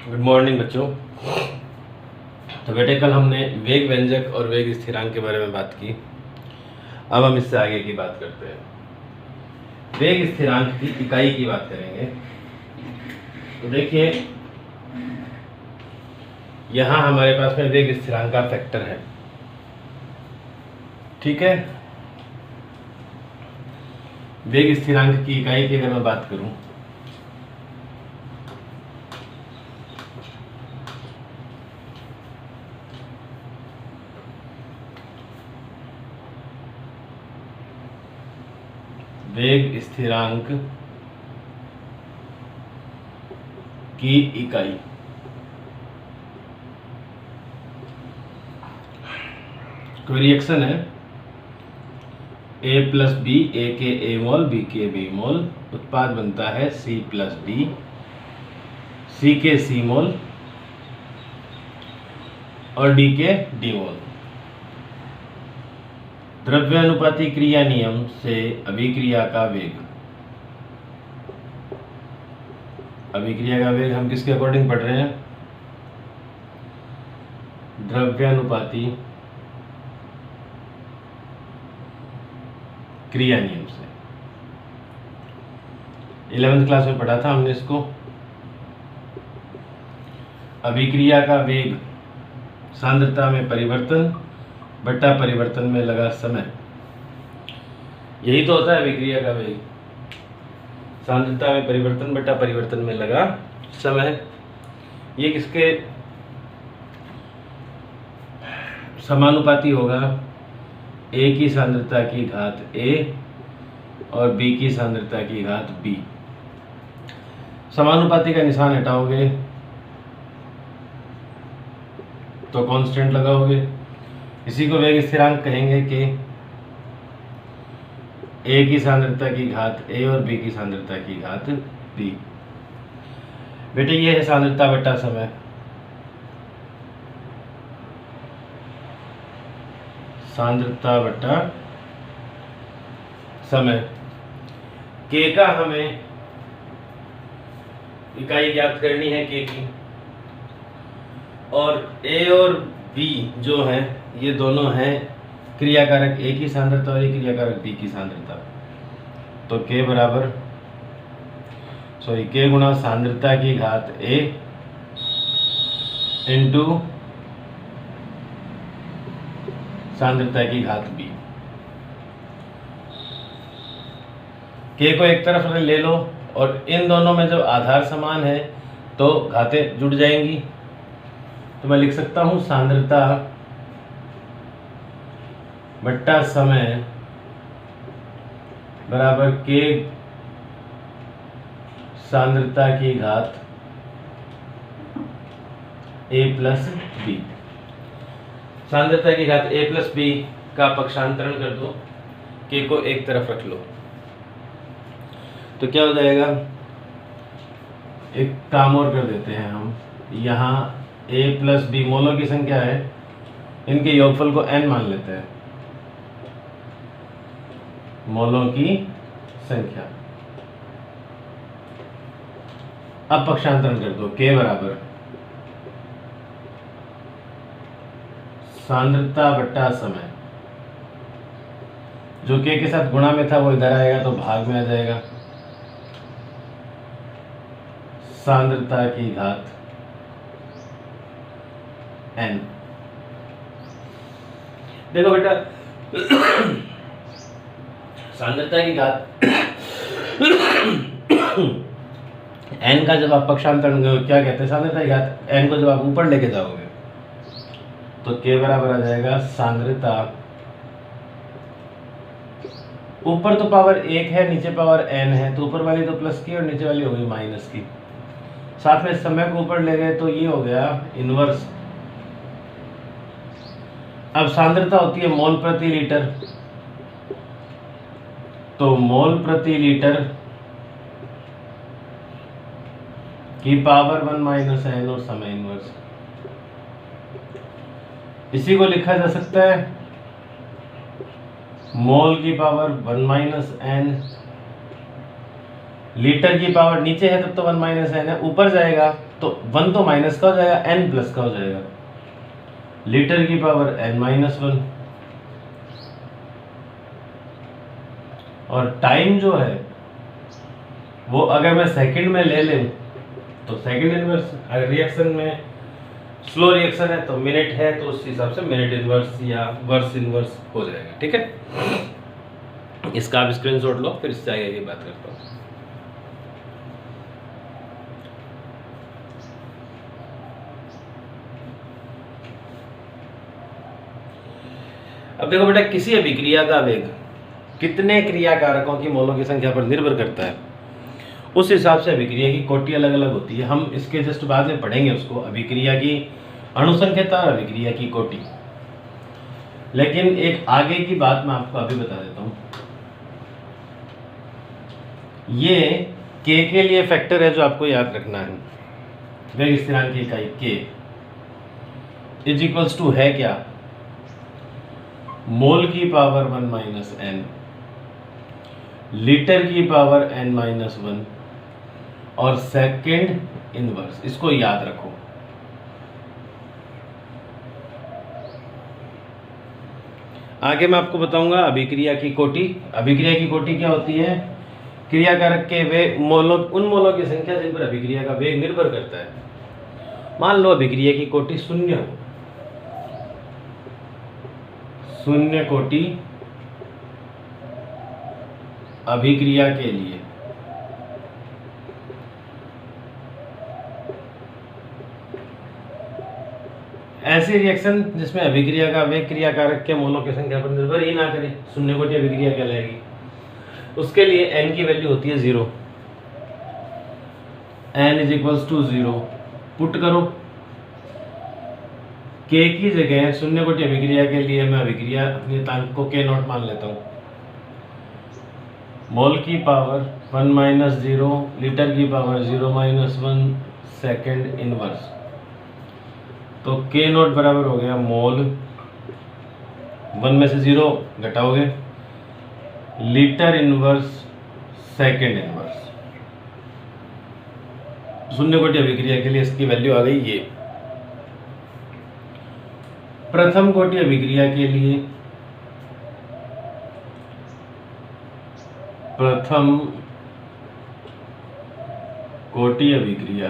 Good morning बच्चों। तो बेटे कल हमने वेग व्यंजक और वेग स्थिरांक के बारे में बात की। अब हम इससे आगे की बात करते हैं। वेग स्थिरांक की इकाई की बात करेंगे। तो देखिए यहाँ हमारे पास में वेग स्थिरांक का फैक्टर है, ठीक है। वेग स्थिरांक की इकाई की अगर मैं बात करूं वेग स्थिरांक की इकाई कोई रिएक्शन है A प्लस बी, ए के ए मोल, बी के बी मोल, उत्पाद बनता है C प्लस डी, C के C मोल और D के D मोल। द्रव्यानुपाती क्रिया नियम से अभिक्रिया का वेग, अभिक्रिया का वेग हम किसके अकॉर्डिंग पढ़ रहे हैं? द्रव्यानुपाती क्रिया नियम से। 11th क्लास में पढ़ा था हमने इसको। अभिक्रिया का वेग सांद्रता में परिवर्तन बटा परिवर्तन में लगा समय, यही तो होता है अभिक्रिया का वेग। सांद्रता में परिवर्तन बटा परिवर्तन में लगा समय। ये किसके समानुपाती होगा? A की सांद्रता की घात A और B की सांद्रता की घात B। समानुपाती का निशान हटाओगे तो कांस्टेंट लगाओगे। इसी को वेग स्थिरांक कहेंगे कि A की सांद्रता की घात A और B की सांद्रता की घात B। बेटे ये है सांद्रता बटा समय। सांद्रता बटा समय। K का हमें इकाई ज्ञात करनी है K की, और A और B जो है ये दोनों हैं क्रियाकारक A की सांद्रता और क्रियाकारक B की सांद्रता। तो K बराबर K गुणा सांद्रता की घात A इंटू सांद्रता की घात B। K को एक तरफ ले लो और इन दोनों में जब आधार समान है तो घातें जुड़ जाएंगी। तो मैं लिख सकता हूं सांद्रता बट्टा समय बराबर K सांद्रता की घात A प्लस B। सांद्रता की घात A प्लस B का पक्षांतरण कर दो, K को एक तरफ रख लो, तो क्या हो जाएगा? एक काम और कर देते हैं हम। यहाँ A प्लस B मोलों की संख्या है, इनके योगफल को n मान लेते हैं। मोलों की संख्या। अब पक्षांतरण कर दो, K बराबर सांद्रता बट्टा समय। जो K के साथ गुणा में था वो इधर आएगा तो भाग में आ जाएगा। सांद्रता की घात n। देखो बेटा सांद्रता की घात n का जब आप पक्षांतरण क्या कहते हैं? सांद्रता की घात n को जब आप ऊपर लेके जाओगे तो K बराबर आ जाएगा सांद्रता, ऊपर तो पावर 1 है, नीचे पावर n है, तो ऊपर वाली तो प्लस की और नीचे वाली हो गई माइनस की। साथ में समय को ऊपर ले गए तो ये हो गया इनवर्स। अब सांद्रता होती है मोल प्रति लीटर, तो मोल प्रति लीटर की पावर 1 माइनस n और समय इनवर्स। इसी को लिखा जा सकता है मोल की पावर 1 माइनस n, लीटर की पावर नीचे है तब तो 1 माइनस n है, ऊपर जाएगा तो 1 तो माइनस का हो जाएगा, n प्लस का हो जाएगा, लीटर की पावर n-1। और टाइम जो है वो अगर मैं सेकंड में ले लें तो सेकंड इनवर्स, अगर रिएक्शन में स्लो रिएक्शन है तो मिनट है तो उस हिसाब से मिनट इनवर्स या वर्स इनवर्स हो जाएगा। ठीक है, इसका आप स्क्रीनशॉट लो, फिर इससे आगे की बात करता हूँ। अब देखो बेटा, किसी अभिक्रिया का वेग कितने क्रियाकारकों की मोलों की संख्या पर निर्भर करता है, उस हिसाब से अभिक्रिया की कोटि अलग अलग होती है। हम इसके जस्ट बाद में पढ़ेंगे उसको, अभिक्रिया की अणुसंख्यता और अभिक्रिया की कोटि। लेकिन एक आगे की बात मैं आपको अभी बता देता हूं। ये के लिए फैक्टर है जो आपको याद रखना है। वेग स्थिरांक की इकाई के इज इक्वल्स टू है क्या, मोल की पावर 1 - n, लीटर की पावर n-1 और सेकंड इनवर्स। इसको याद रखो। आगे मैं आपको बताऊंगा अभिक्रिया की कोटि। अभिक्रिया की कोटि क्या होती है, क्रियाकारक के वेग मोलों, उन मोलों की संख्या जिन पर अभिक्रिया का वेग निर्भर करता है। मान लो अभिक्रिया की कोटि 0 हो, 0 कोटि अभिक्रिया के लिए ऐसी रिएक्शन जिसमें अभिक्रिया का वेग क्रियाकारक के मोलों की संख्या पर निर्भर ही ना करे, 0 कोटि अभिक्रिया कहलाएगी। उसके लिए n की वैल्यू होती है 0, n = 0 पुट करो। k की जगह 0 कोटि अभिक्रिया के लिए मैं अभिक्रिया अपने तांक को k0 मान लेता हूँ। मोल की पावर 1 - 0, लीटर की पावर 0-1, सेकंड इनवर्स। तो k0 बराबर हो गया मोल, 1 में से 0 घटाओगे, लीटर इनवर्स सेकंड इनवर्स। 0 कोटि अभिक्रिया के लिए इसकी वैल्यू आ गई ये। प्रथम कोटि अभिक्रिया के लिए, प्रथम कोटि अभिक्रिया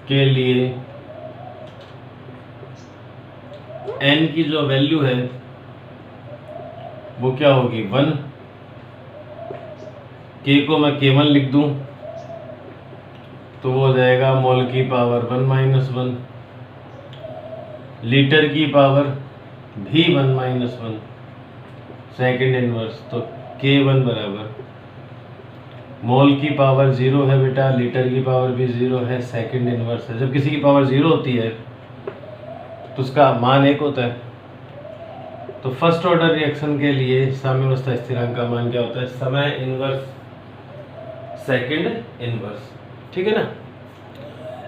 के लिए n की जो वैल्यू है वो क्या होगी, 1। k को मैं k1 लिख दूं तो वो हो जाएगा मोल की पावर 1 - 1, लीटर की पावर भी 1 - 1, सेकंड इनवर्स। तो k1 बराबर मोल की पावर 0 है बेटा, लीटर की पावर भी 0 है, सेकंड इनवर्स है। जब किसी की पावर 0 होती है तो उसका मान 1 होता है। तो फर्स्ट ऑर्डर रिएक्शन के लिए साम्यावस्था स्थिरांक का मान क्या होता है, समय इनवर्स सेकंड इनवर्स। ठीक है ना।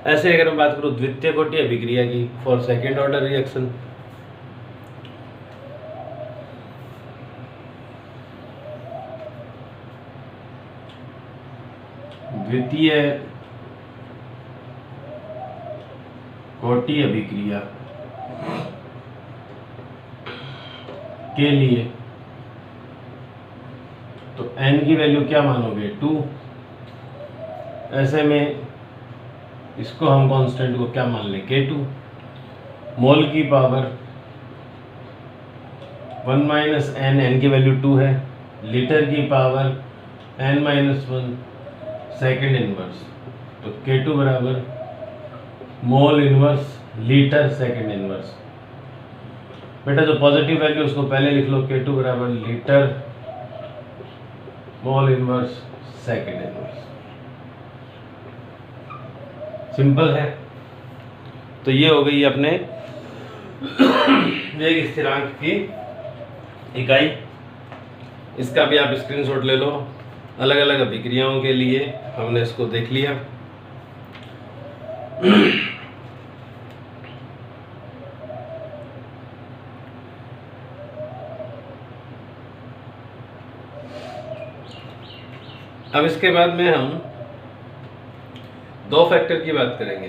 ऐसे अगर मैं बात करूं द्वितीय कोटि अभिक्रिया की फॉर सेकंड ऑर्डर रिएक्शन, द्वितीय कोटि अभिक्रिया के लिए तो n की वैल्यू क्या मानोगे, 2। ऐसे में इसको हम कांस्टेंट को क्या मान लें, k2। मोल की पावर 1 - n, n की वैल्यू 2 है, लीटर की पावर n-1, सेकंड इनवर्स। तो k2 बराबर mole inverse litre second inverse. बेटा जो पॉजिटिव वैल्यू उसको पहले लिख लो, k2 बराबर litre mole inverse second inverse. Simple है। तो ये हो गई अपने वेग स्थिरांक की इकाई। इसका भी आप स्क्रीनशॉट ले लो। अलग अलग अभिक्रियाओं के लिए हमने इसको देख लिया। अब इसके बाद में हम दो फैक्टर की बात करेंगे।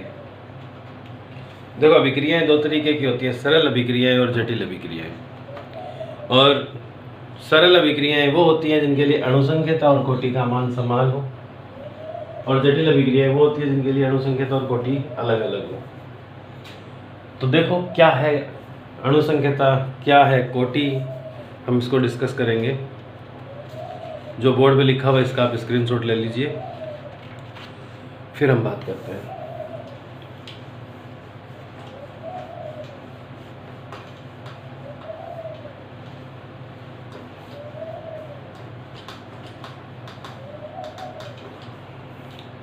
देखो अभिक्रियाएं दो तरीके की होती हैं, सरल अभिक्रियाएं और जटिल अभिक्रियाएं। और सरल अभिक्रियाएं वो होती हैं जिनके लिए अणुसंख्यता और कोटि का मान समान हो, और जटिल अभिक्रियाएं वो होती है जिनके लिए अणुसंख्यता और कोटि अलग अलग हो। तो देखो क्या है अणुसंख्यता, क्या है कोटि, हम इसको डिस्कस करेंगे। जो बोर्ड पे लिखा हुआ है इसका आप स्क्रीनशॉट ले लीजिए, फिर हम बात करते हैं।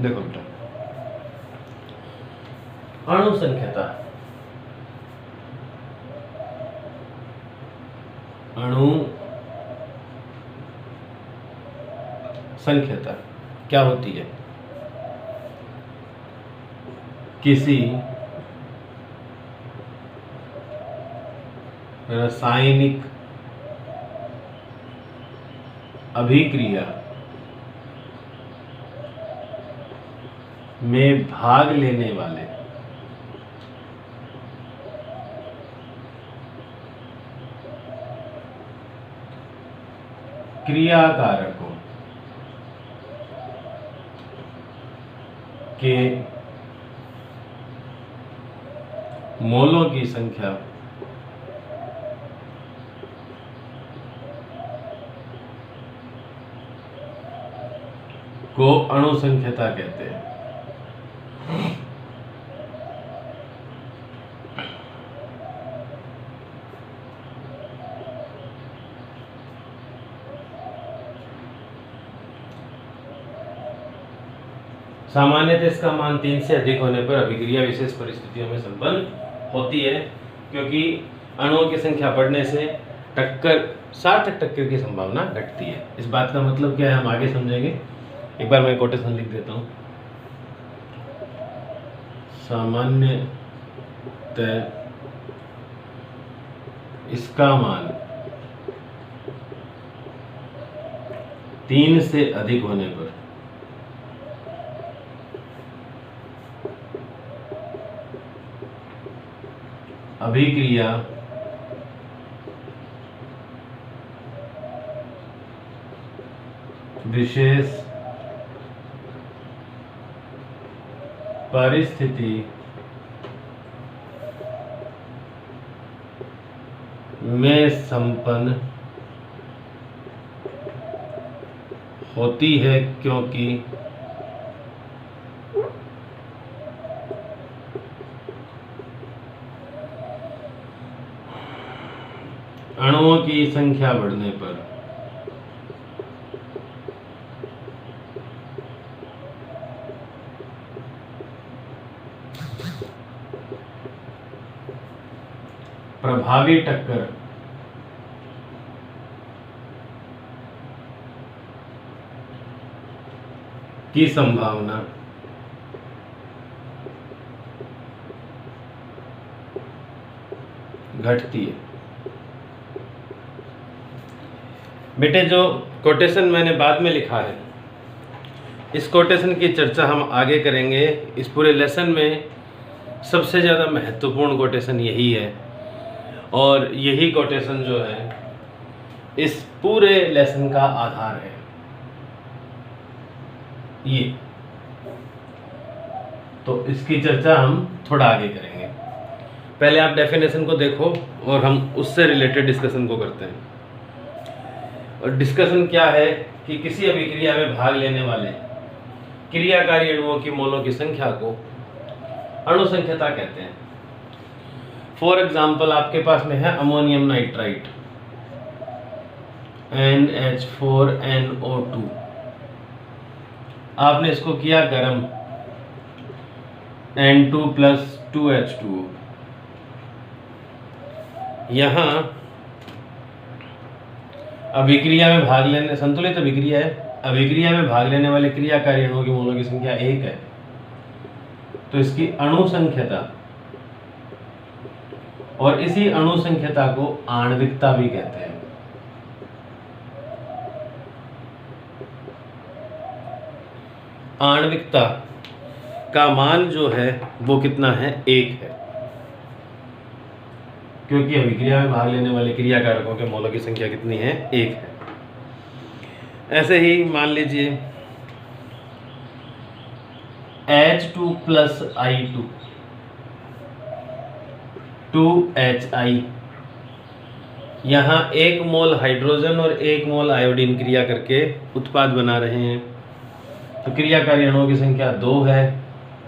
देखो बेटा, अणुसंख्यता, अणु संख्यता क्या होती है? किसी रासायनिक अभिक्रिया में भाग लेने वाले क्रियाकारकों के मोलों की संख्या को अणुसंख्यता कहते हैं। सामान्यतः इसका मान 3 से अधिक होने पर अभिक्रिया विशेष परिस्थितियों में संपन्न होती है, क्योंकि अणुओं की संख्या बढ़ने से सार्थक टक्कर की संभावना घटती है। इस बात का मतलब क्या है हम आगे समझेंगे। एक बार मैं कोटेशन लिख देता हूँ। सामान्यतः इसका मान 3 से अधिक होने पर अभिक्रिया विशेष परिस्थिति में संपन्न होती है, क्योंकि अणुओं की संख्या बढ़ने पर प्रभावी टक्कर की संभावना घटती है। बेटे जो कोटेशन मैंने बाद में लिखा है, इस कोटेशन की चर्चा हम आगे करेंगे। इस पूरे लेसन में सबसे ज़्यादा महत्वपूर्ण कोटेशन यही है, और यही कोटेशन जो है इस पूरे लेसन का आधार है। ये तो इसकी चर्चा हम थोड़ा आगे करेंगे। पहले आप डेफिनेशन को देखो और हम उससे रिलेटेड डिस्कशन को करते हैं। और डिस्कशन क्या है कि किसी अभिक्रिया में भाग लेने वाले क्रियाकारी अणुओं की मोलों की संख्या को अणुसंख्यता कहते हैं। फॉर एग्जाम्पल आपके पास में है अमोनियम नाइट्राइट NH4NO2। आपने इसको किया गर्म N2+2H2O। यहाँ अभिक्रिया में भाग लेने, संतुलित अभिक्रिया है, अभिक्रिया में भाग लेने वाले क्रियाकारी अणुओं की मोलों की संख्या 1 है, तो इसकी अणुसंख्यता, और इसी अणुसंख्यता को आणविकता भी कहते हैं। आणविकता का मान जो है वो कितना है, 1 है, क्योंकि अभिक्रिया में भाग लेने वाले क्रिया कारकों के मोलों की संख्या कितनी है, 1 है। ऐसे ही मान लीजिए H2 प्लस I2 2HI, यहाँ 1 मोल हाइड्रोजन और 1 मोल आयोडीन क्रिया करके उत्पाद बना रहे हैं, तो क्रियाकारी अणुओं की संख्या 2 है,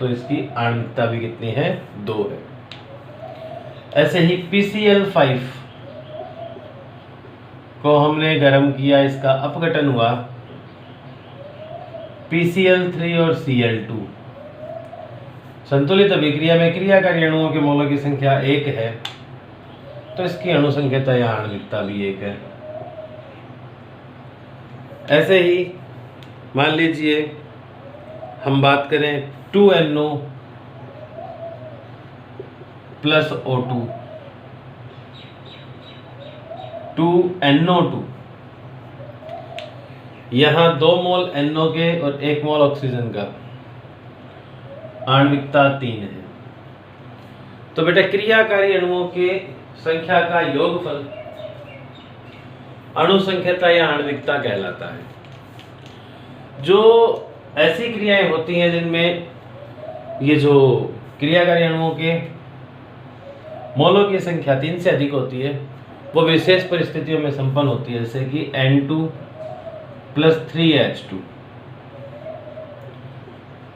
तो इसकी आणविकता भी कितनी है, 2 है। ऐसे ही PCl5 को हमने गर्म किया, इसका अपघटन हुआ, PCl3 और Cl2, संतुलित अभिक्रिया में क्रियाकारी अणुओं के मोलों की संख्या 1 है, तो इसकी अणु संख्या या आणविकता भी 1 है। ऐसे ही मान लीजिए हम बात करें 2NO प्लस O2, 2NO2, यहाँ 2 मोल NO के और 1 मोल ऑक्सीजन का, आणविकता 3 है। तो बेटा क्रियाकारी अणुओं के संख्या का योगफल अणु संख्या या आणविकता कहलाता है। जो ऐसी क्रियाएं होती हैं जिनमें ये जो क्रियाकारी अणुओं के मोलों की संख्या 3 से अधिक होती है, वो विशेष परिस्थितियों में संपन्न होती है, जैसे कि N2 प्लस 3H2,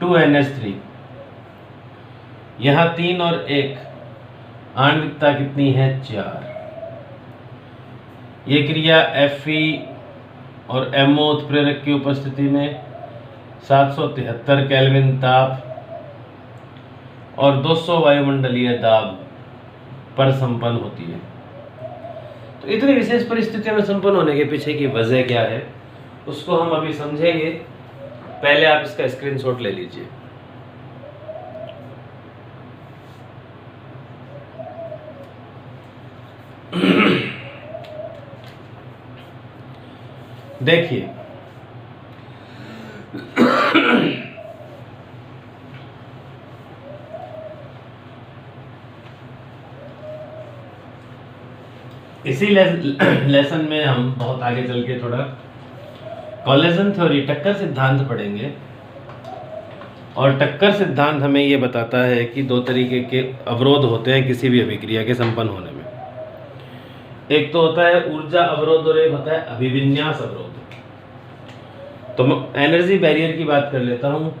2NH3, यहाँ 3 और 1, आणविकता कितनी है, 4। ये क्रिया Fe और MO उत्प्रेरक की उपस्थिति में 773 केल्विन ताप और 200 वायुमंडलीय दाब पर संपन्न होती है। तो इतनी विशेष परिस्थितियों में संपन्न होने के पीछे की वजह क्या है, उसको हम अभी समझेंगे। पहले आप इसका स्क्रीनशॉट ले लीजिए। देखिए इसी लेसन में हम बहुत आगे चल के थोड़ा कोलिजन थ्योरी, टक्कर सिद्धांत पढ़ेंगे। और टक्कर सिद्धांत हमें ये बताता है कि 2 तरीके के अवरोध होते हैं किसी भी अभिक्रिया के संपन्न होने में। एक तो होता है ऊर्जा अवरोध और एक होता है अभिविन्यास अवरोध। तो मैं एनर्जी बैरियर की बात कर लेता हूँ।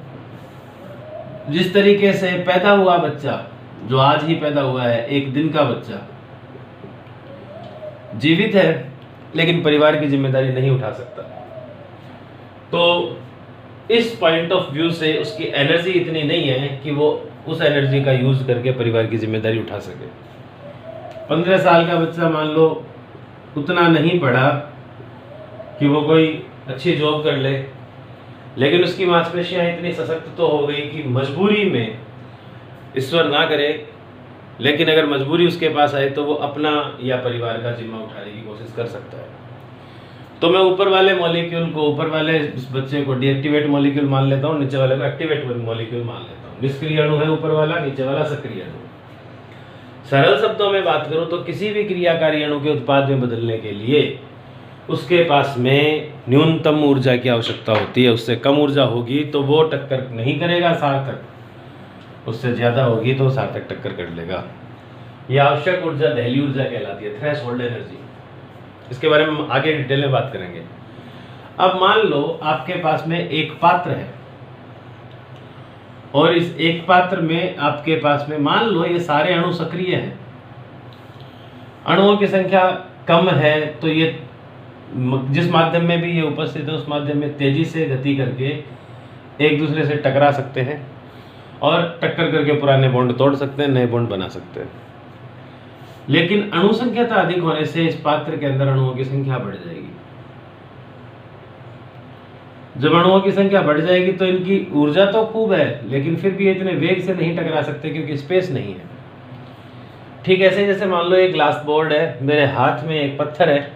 जिस तरीके से पैदा हुआ बच्चा, जो आज ही पैदा हुआ है, 1 दिन का बच्चा जीवित है लेकिन परिवार की जिम्मेदारी नहीं उठा सकता, तो इस पॉइंट ऑफ व्यू से उसकी एनर्जी इतनी नहीं है कि वो उस एनर्जी का यूज करके परिवार की जिम्मेदारी उठा सके। 15 साल का बच्चा मान लो उतना नहीं पढ़ा कि वो कोई अच्छी जॉब कर ले, लेकिन उसकी मांसपेशियां इतनी सशक्त तो हो गई कि मजबूरी में, ईश्वर ना करे, लेकिन अगर मजबूरी उसके पास आए तो वो अपना या परिवार का जिम्मा उठाने की कोशिश कर सकता है। तो मैं ऊपर वाले मॉलिक्यूल को, ऊपर वाले इस बच्चे को डीएक्टिवेट मॉलिक्यूल मान लेता हूँ, नीचे वाले को एक्टिवेट मॉलिक्यूल मान लेता हूँ। निष्क्रिय अणु है ऊपर वाला, नीचे वाला सक्रिय अणु। सरल शब्दों में बात करूँ तो किसी भी क्रियाकारी अणु के उत्पाद में बदलने के लिए उसके पास में न्यूनतम ऊर्जा की आवश्यकता होती है। उससे कम ऊर्जा होगी तो वो टक्कर नहीं करेगा सार्थक, उससे ज़्यादा होगी तो सार्थक टक्कर कर लेगा। यह आवश्यक ऊर्जा दहली ऊर्जा कहलाती है, थ्रेशोल्ड एनर्जी। इसके बारे में हम आगे डिटेल में बात करेंगे। अब मान लो आपके पास में एक पात्र है और इस एक पात्र में आपके पास में मान लो ये सारे अणु सक्रिय हैं, अणुओं की संख्या कम है, तो ये जिस माध्यम में भी ये उपस्थित है उस माध्यम में तेजी से गति करके एक दूसरे से टकरा सकते हैं और टक्कर करके पुराने बॉन्ड तोड़ सकते हैं, नए बॉन्ड बना सकते हैं। लेकिन अणु संख्या अधिक होने से इस पात्र के अंदर अणुओं की संख्या बढ़ जाएगी। जब अणुओं की संख्या बढ़ जाएगी तो इनकी ऊर्जा तो खूब है, लेकिन फिर भी इतने वेग से नहीं टकरा सकते क्योंकि स्पेस नहीं है। ठीक ऐसे जैसे मान लो एक ग्लास बोर्ड है, मेरे हाथ में एक पत्थर है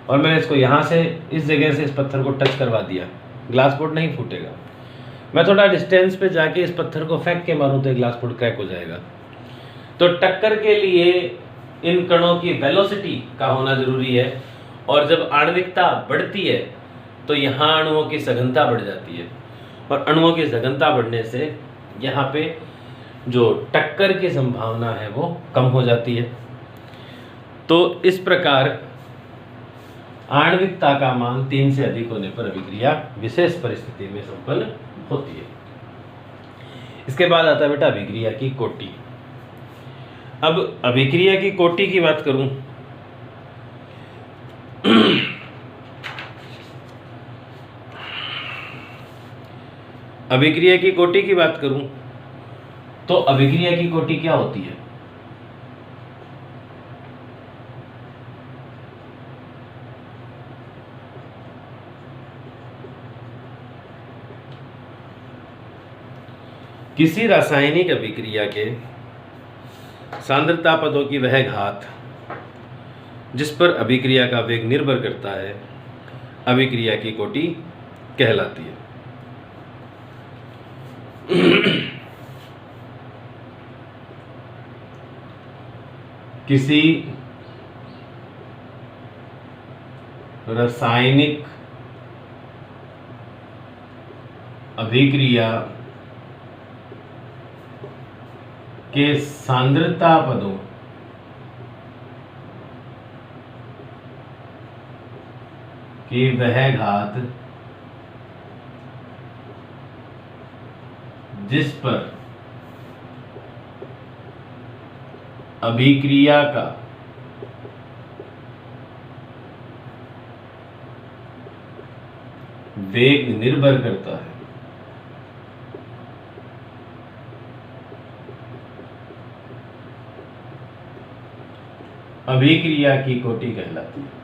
और मैंने इसको यहाँ से इस जगह से इस पत्थर को टच करवा दिया, ग्लास बोर्ड नहीं फूटेगा। मैं थोड़ा डिस्टेंस पे जाके इस पत्थर को फेंक के मारूं तो ये ग्लास फुट क्रैक हो जाएगा। तो टक्कर के लिए इन कणों की वेलोसिटी का होना जरूरी है, और जब आणविकता बढ़ती है तो यहाँ अणुओं की सघनता बढ़ जाती है, और अणुओं की सघनता बढ़ने से यहाँ पे जो टक्कर की संभावना है वो कम हो जाती है। तो इस प्रकार आणविकता का मान 3 से अधिक होने पर अभिक्रिया विशेष परिस्थिति में संपन्न होती है। इसके बाद आता है बेटा अभिक्रिया की कोटि। अब अभिक्रिया की कोटि की बात करूं अभिक्रिया की कोटि की बात करूं तो अभिक्रिया की कोटि क्या होती है? किसी रासायनिक अभिक्रिया के सांद्रता पदों की वह घात जिस पर अभिक्रिया का वेग निर्भर करता है अभिक्रिया की कोटि कहलाती है। किसी रासायनिक अभिक्रिया के सांद्रता पदों की वह घात जिस पर अभिक्रिया का वेग निर्भर करता है अभिक्रिया की कोटि कहलाती है।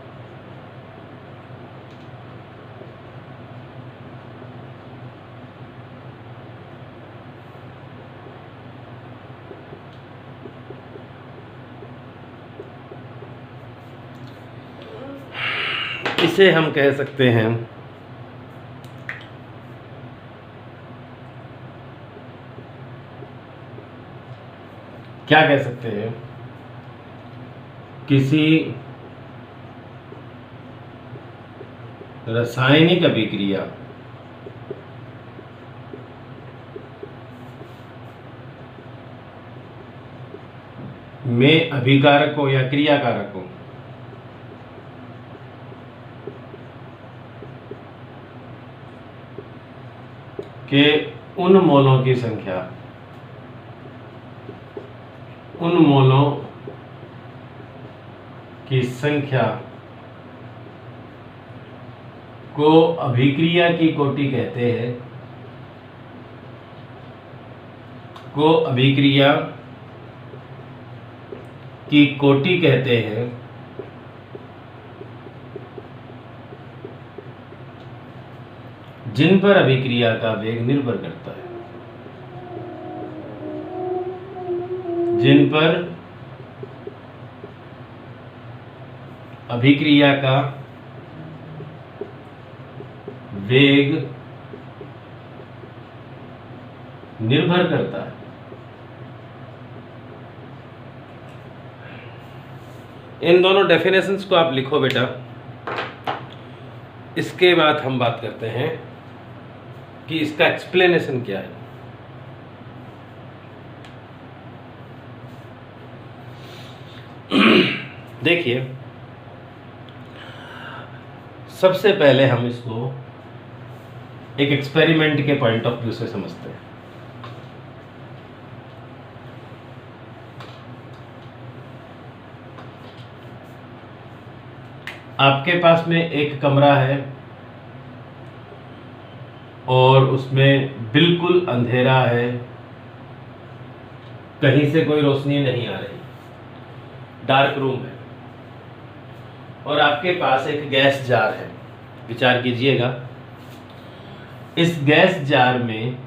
इसे हम कह सकते हैं क्या कह सकते हैं? किसी रासायनिक अभिक्रिया में अभिकारकों या क्रियाकारकों के उन मोलों की संख्या को अभिक्रिया की कोटि कहते हैं, को अभिक्रिया की कोटि कहते हैं जिन पर अभिक्रिया का वेग निर्भर करता है, जिन पर अभिक्रिया का वेग निर्भर करता है। इन दोनों डेफिनेशंस को आप लिखो बेटा। इसके बाद हम बात करते हैं कि इसका एक्सप्लेनेशन क्या है। देखिए, सबसे पहले हम इसको एक एक्सपेरिमेंट के पॉइंट ऑफ व्यू से समझते हैं। आपके पास में एक कमरा है और उसमें बिल्कुल अंधेरा है, कहीं से कोई रोशनी नहीं आ रही, डार्क रूम है, और आपके पास एक गैस जार है। विचार कीजिएगा, इस गैस जार में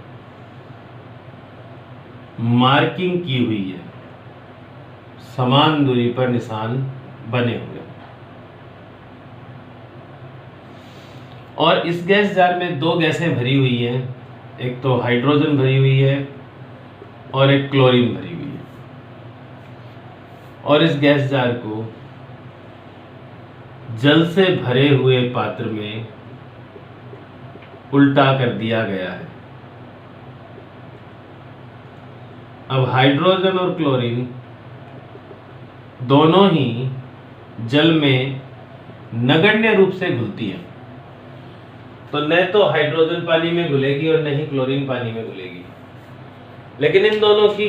मार्किंग की हुई है, समान दूरी पर निशान बने हुए, और इस गैस जार में 2 गैसें भरी हुई हैं एक तो हाइड्रोजन भरी हुई है और एक क्लोरीन भरी हुई है, और इस गैस जार को जल से भरे हुए पात्र में उल्टा कर दिया गया है। अब हाइड्रोजन और क्लोरीन दोनों ही जल में नगण्य रूप से घुलती है, तो न तो हाइड्रोजन पानी में घुलेगी और न ही क्लोरीन पानी में घुलेगी, लेकिन इन दोनों की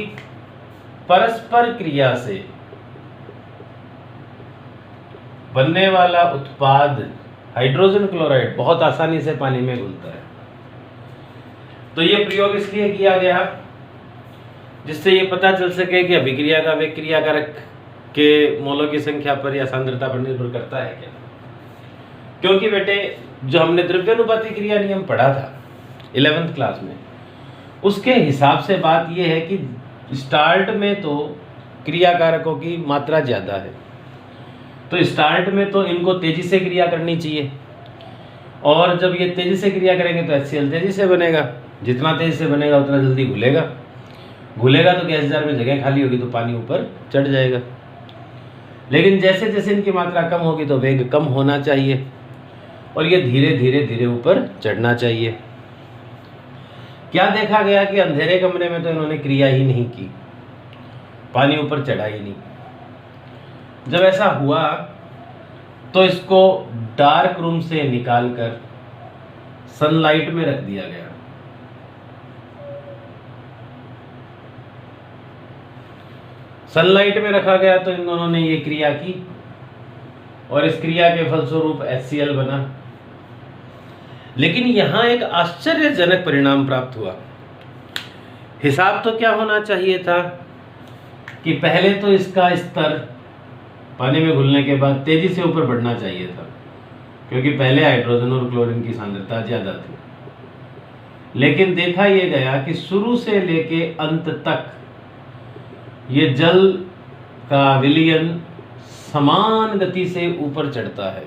परस्पर क्रिया से बनने वाला उत्पाद हाइड्रोजन क्लोराइड बहुत आसानी से पानी में घुलता है। तो ये प्रयोग इसलिए किया गया जिससे ये पता चल सके कि अभिक्रिया का वेग क्रियाकारक के मोलों की संख्या पर या सांद्रता पर निर्भर करता है क्या। क्योंकि बेटे जो हमने द्रव्यानुपाती क्रिया नियम पढ़ा था 11th क्लास में, उसके हिसाब से बात यह है कि स्टार्ट में तो क्रियाकारकों की मात्रा ज़्यादा है, तो स्टार्ट में तो इनको तेजी से क्रिया करनी चाहिए, और जब ये तेजी से क्रिया करेंगे तो HCl तेजी से बनेगा। जितना तेजी से बनेगा उतना जल्दी घुलेगा तो गैस जार में जगह खाली होगी तो पानी ऊपर चढ़ जाएगा। लेकिन जैसे जैसे इनकी मात्रा कम होगी तो वेग कम होना चाहिए और ये धीरे धीरे धीरे ऊपर चढ़ना चाहिए। क्या देखा गया कि अंधेरे कमरे में तो इन्होंने क्रिया ही नहीं की, पानी ऊपर चढ़ा ही नहीं। जब ऐसा हुआ तो इसको डार्क रूम से निकालकर सनलाइट में रख दिया गया। सनलाइट में रखा गया तो इन दोनों ने ये क्रिया की और इस क्रिया के फलस्वरूप HCl बना। लेकिन यहां एक आश्चर्यजनक परिणाम प्राप्त हुआ। हिसाब तो क्या होना चाहिए था कि पहले तो इसका स्तर पानी में घुलने के बाद तेजी से ऊपर बढ़ना चाहिए था, क्योंकि पहले हाइड्रोजन और क्लोरीन की सांद्रता ज्यादा थी। लेकिन देखा यह गया कि शुरू से लेके अंत तक ये जल का विलयन समान गति से ऊपर चढ़ता है।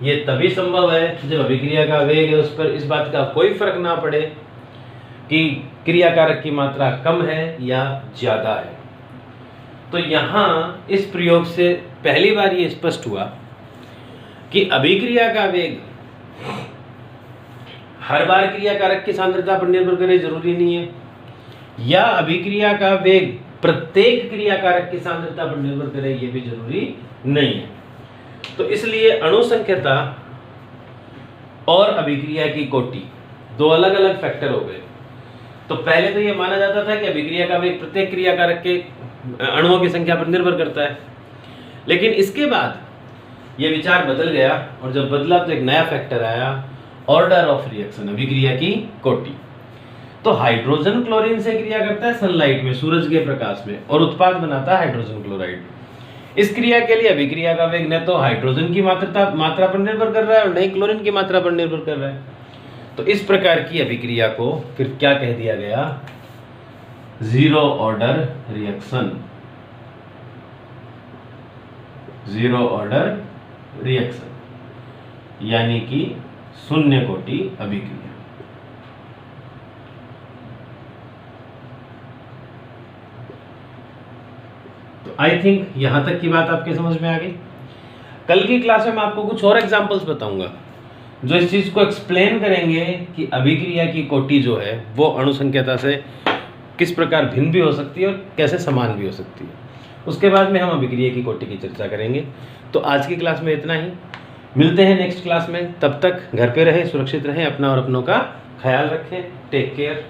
ये तभी संभव है जब अभिक्रिया का वेग है उस पर इस बात का कोई फर्क ना पड़े कि क्रियाकारक की मात्रा कम है या ज्यादा है। तो यहाँ इस प्रयोग से पहली बार ये स्पष्ट हुआ कि अभिक्रिया का वेग हर बार क्रियाकारक की सांद्रता पर निर्भर करे जरूरी नहीं है, या अभिक्रिया का वेग प्रत्येक क्रियाकारक की सांद्रता पर निर्भर करे ये भी जरूरी नहीं है। तो इसलिए अणु संख्यता और अभिक्रिया की कोटि दो अलग अलग फैक्टर हो गए। तो पहले तो ये माना जाता था कि अभिक्रिया का वेग प्रत्येक क्रियाकारक के अणुओं की संख्या पर निर्भर करता है, लेकिन इसके बाद ये विचार बदल गया, और जब बदला तो एक नया फैक्टर आया, ऑर्डर ऑफ रिएक्शन, अभिक्रिया की कोटि। तो हाइड्रोजन क्लोरीन से क्रिया करता है सनलाइट में, सूरज के प्रकाश में, और उत्पाद बनाता है हाइड्रोजन क्लोराइड। इस क्रिया के लिए अभिक्रिया का वेग न तो हाइड्रोजन की मात्रा पर निर्भर कर रहा है और न ही क्लोरीन की मात्रा पर निर्भर कर रहा है। तो इस प्रकार की अभिक्रिया को फिर क्या कह दिया गया? Zero order reaction. Zero order reaction यानी कि शून्य कोटि अभिक्रिया। तो आई थिंक यहां तक की बात आपके समझ में आ गई। कल की क्लास में मैं आपको कुछ और एग्जांपल्स बताऊंगा जो इस चीज को एक्सप्लेन करेंगे कि अभिक्रिया की कोटि जो है वो अणु संख्यता से किस प्रकार भिन्न भी हो सकती है और कैसे समान भी हो सकती है। उसके बाद में हम अभिक्रिया की कोटि की चर्चा करेंगे। तो आज की क्लास में इतना ही, मिलते हैं नेक्स्ट क्लास में। तब तक घर पे रहें, सुरक्षित रहें, अपना और अपनों का ख्याल रखें। Take care.